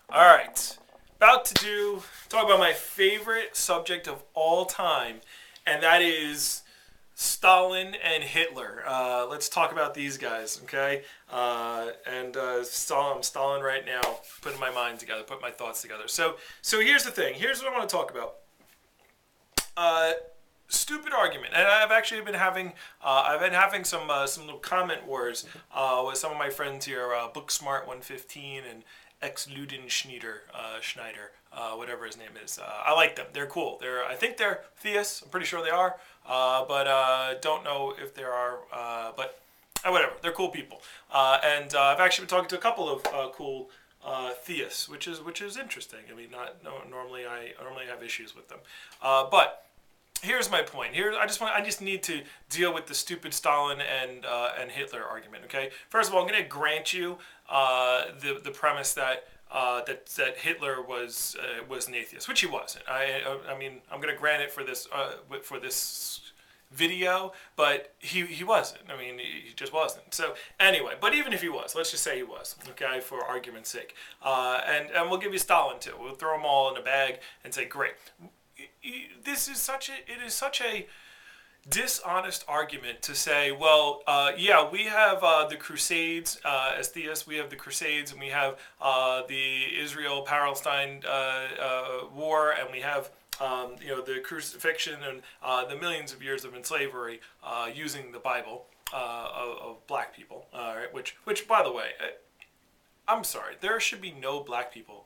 All right, about to talk about my favorite subject of all time, and that is Stalin and Hitler. Let's talk about these guys, okay? I'm Stalin right now, putting my mind together, putting my thoughts together. So here's the thing. Here's what I want to talk about. Uh, Stupid argument, and I've been having some little comment wars with some of my friends here, Booksmart 115 and Ex Luden Schneider, whatever his name is. I like them. They're cool. I think they're theists. I'm pretty sure they are, but don't know if there are. But whatever. They're cool people, and I've actually been talking to a couple of cool theists, which is interesting. I mean, not no, normally I have issues with them, but here's my point. I just need to deal with the stupid Stalin and Hitler argument. Okay. First of all, I'm going to grant you the premise that Hitler was an atheist, which he wasn't. I mean, I'm going to grant it for this video, but he wasn't. I mean, he just wasn't. So anyway, but even if he was, let's just say he was, okay, for argument's sake, and we'll give you Stalin too. We'll throw them all in a bag and say, great. It is such a dishonest argument to say, well, yeah, we have the Crusades as theists. We have the Crusades, and we have the Israel-Palestine war, and we have the crucifixion and the millions of years of slavery using the Bible of black people. Right, which by the way, I'm sorry, there should be no black people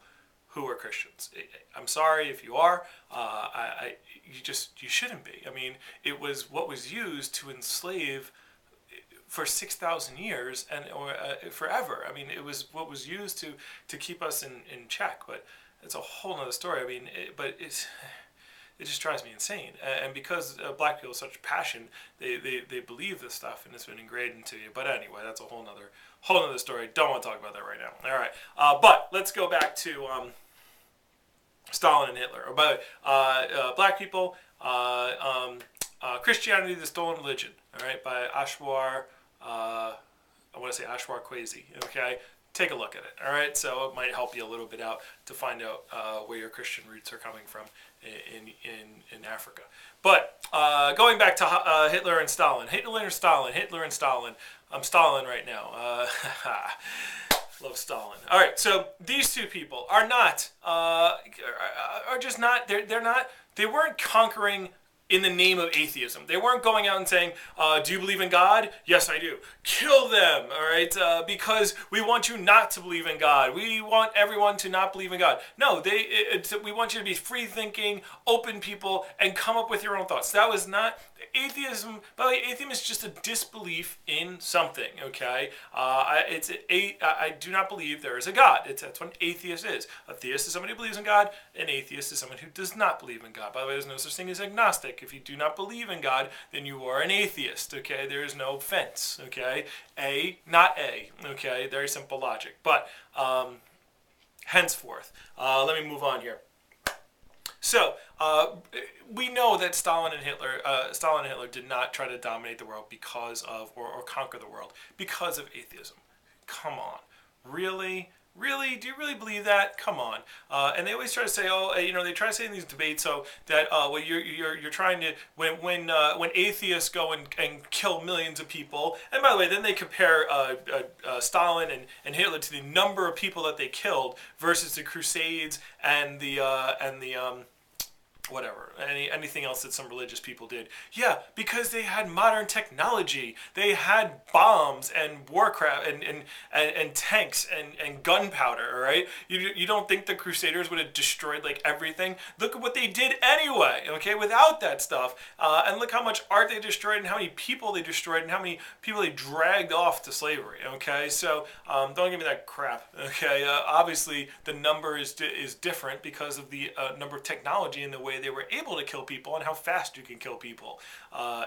who are Christians. I'm sorry if you are. You shouldn't be. I mean, it was what was used to enslave for 6,000 years or forever. I mean, it was what was used to keep us in check. But it's a whole other story. I mean, it just drives me insane. And because black people have such passion, they believe this stuff, and it's been ingrained into you. But anyway, that's a whole other story. Don't want to talk about that right now. All right, but let's go back to Stalin and Hitler. But black people, Christianity, the Stolen Religion. All right, by Ashwar. I want to say Ashwar Kwesi. Okay. Take a look at it, all right? So it might help you a little bit out to find out where your Christian roots are coming from in Africa. But going back to Hitler and Stalin. Hitler and Stalin. I'm Stalin right now. Love Stalin. All right, so these two people are just not. They're not. They weren't conquering in the name of atheism. They weren't going out and saying, do you believe in God? Yes, I do. Kill them, all right? Because we want you not to believe in God. We want everyone to not believe in God. No, we want you to be free-thinking, open people, and come up with your own thoughts. That was not atheism. By the way, atheism is just a disbelief in something, okay? I do not believe there is a God. That's what an atheist is. A theist is somebody who believes in God. An atheist is someone who does not believe in God. By the way, there's no such thing as agnostic. If you do not believe in God, then you are an atheist, okay? There is no fence, okay? A, not A, okay? Very simple logic. But henceforth, let me move on here. So we know that Stalin and Hitler did not try to dominate the world because of or conquer the world because of atheism. Come on, really? Really? Do you really believe that? Come on. And they always try to say, they try to say in these debates, that you're trying to when atheists go and kill millions of people. And by the way, then they compare Stalin and Hitler to the number of people that they killed versus the Crusades and the whatever, anything else that some religious people did. Yeah, because they had modern technology. They had bombs and warcraft and tanks and gunpowder, all right? You don't think the Crusaders would have destroyed like everything? Look at what they did anyway, okay, without that stuff. And look how much art they destroyed and how many people they destroyed and how many people they dragged off to slavery, okay? So don't give me that crap, okay? Obviously, the number is different because of the number of technology and the way they were able to kill people and how fast you can kill people.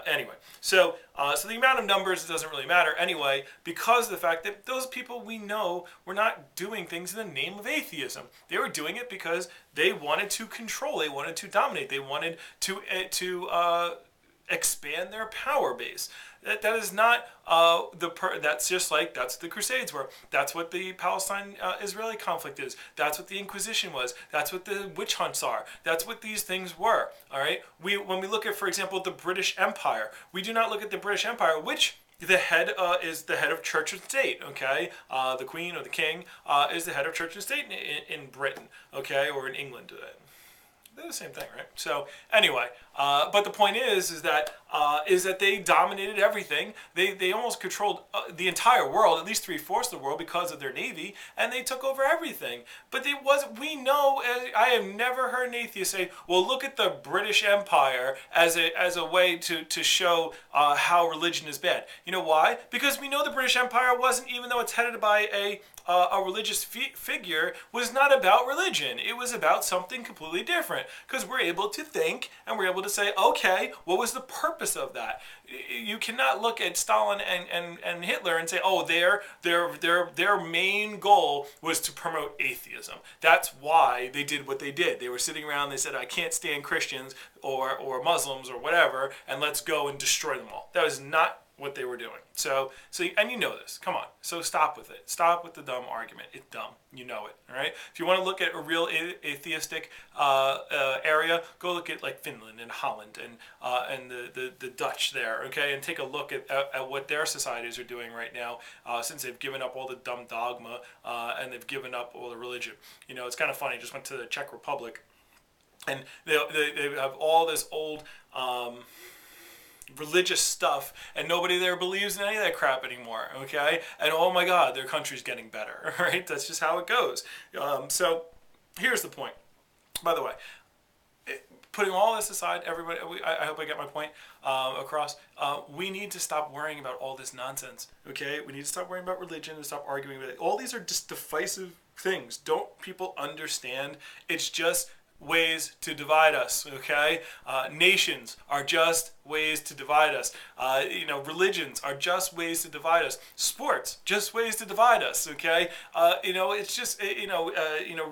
Anyway, so the amount of numbers doesn't really matter anyway because of the fact that those people we know were not doing things in the name of atheism. They were doing it because they wanted to control, they wanted to dominate, they wanted to expand their power base. That is not that's just like that's what the Crusades were. That's what the Palestine-Israeli conflict is. That's what the Inquisition was. That's what the witch hunts are. That's what these things were. All right. When we look at, for example, the British Empire, we do not look at the British Empire, which the head is the head of church and state. Okay, the Queen or the King is the head of church and state in Britain. Okay, or in England. They're the same thing, right? So anyway, but the point is that they dominated everything. They almost controlled the entire world, at least 3/4 of the world, because of their navy, and they took over everything. But it wasn't. We know. I have never heard an atheist say, "Well, look at the British Empire as a way to show how religion is bad." You know why? Because we know the British Empire wasn't, even though it's headed by a religious figure, was not about religion. It was about something completely different, because we're able to think and we're able to say, okay, what was the purpose of that? You cannot look at Stalin and Hitler and say, oh, their main goal was to promote atheism. That's why they did what they did. They were sitting around, they said, I can't stand Christians or Muslims or whatever, and let's go and destroy them all. That was not what they were doing. So, and you know this. Come on. So stop with it. Stop with the dumb argument. It's dumb. You know it. All right. If you want to look at a real atheistic area, go look at like Finland and Holland and the Dutch there. Okay, and take a look at what their societies are doing right now, since they've given up all the dumb dogma and they've given up all the religion. You know, it's kind of funny. I just went to the Czech Republic, and they have all this old religious stuff, and nobody there believes in any of that crap anymore. Okay, and oh my God, their country's getting better. Right, that's just how it goes. So here's the point. By the way, putting all this aside, everybody, I hope I get my point across. We need to stop worrying about all this nonsense. Okay, we need to stop worrying about religion and stop arguing with it. All these are just divisive things. Don't people understand? It's just ways to divide us. Okay, nations are just ways to divide us. Religions are just ways to divide us. Sports, just ways to divide us. Okay, it's just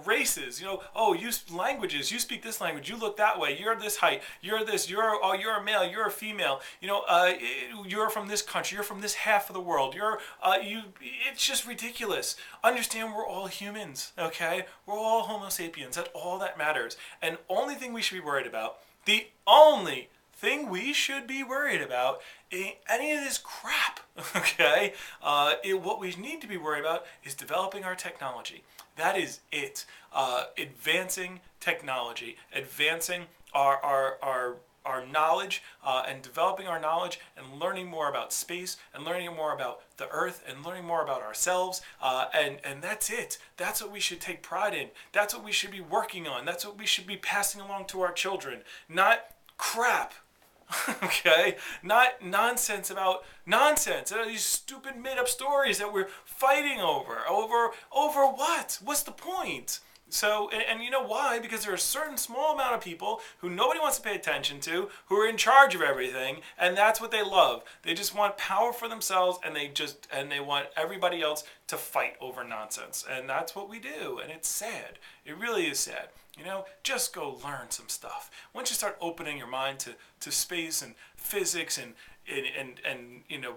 races. Oh, you languages. You speak this language. You look that way. You're this height. You're this. You're a male. You're a female. You're from this country. You're from this half of the world. It's just ridiculous. Understand, we're all humans. Okay, we're all Homo sapiens. That's all that matters. And only thing we should be worried about. The only thing we should be worried about ain't any of this crap. Okay, what we need to be worried about is developing our technology. That is it. Advancing technology, advancing our knowledge, and developing our knowledge, and learning more about space, and learning more about the earth, and learning more about ourselves, and that's it. That's what we should take pride in. That's what we should be working on. That's what we should be passing along to our children. Not crap. Okay, not nonsense about nonsense. These stupid made-up stories that we're fighting over what? What's the point? So, and you know why? Because there are a certain small amount of people who nobody wants to pay attention to, who are in charge of everything, and that's what they love. They just want power for themselves, and they want everybody else to fight over nonsense. And that's what we do, and it's sad. It really is sad. Just go learn some stuff. Once you start opening your mind to space and physics and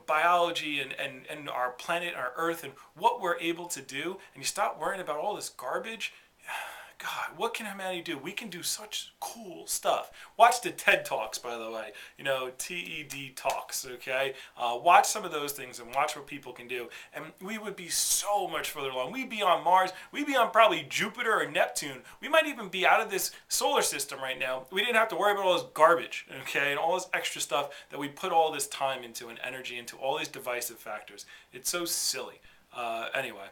biology and our planet, our Earth, and what we're able to do, and you stop worrying about all this garbage, God, what can humanity do? We can do such cool stuff. Watch the TED Talks, by the way. TED Talks, okay? Watch some of those things and watch what people can do. And we would be so much further along. We'd be on Mars. We'd be on probably Jupiter or Neptune. We might even be out of this solar system right now. We didn't have to worry about all this garbage, okay? And all this extra stuff that we put all this time into and energy into, all these divisive factors. It's so silly. Anyway.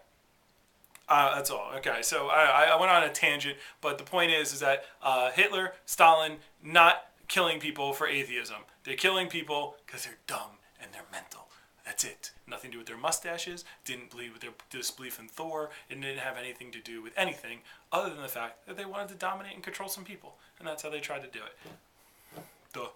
That's all. Okay, so I went on a tangent, but the point is that Hitler, Stalin, not killing people for atheism. They're killing people because they're dumb and they're mental. That's it. Nothing to do with their mustaches, didn't believe with their disbelief in Thor, and didn't have anything to do with anything other than the fact that they wanted to dominate and control some people. And that's how they tried to do it. Duh.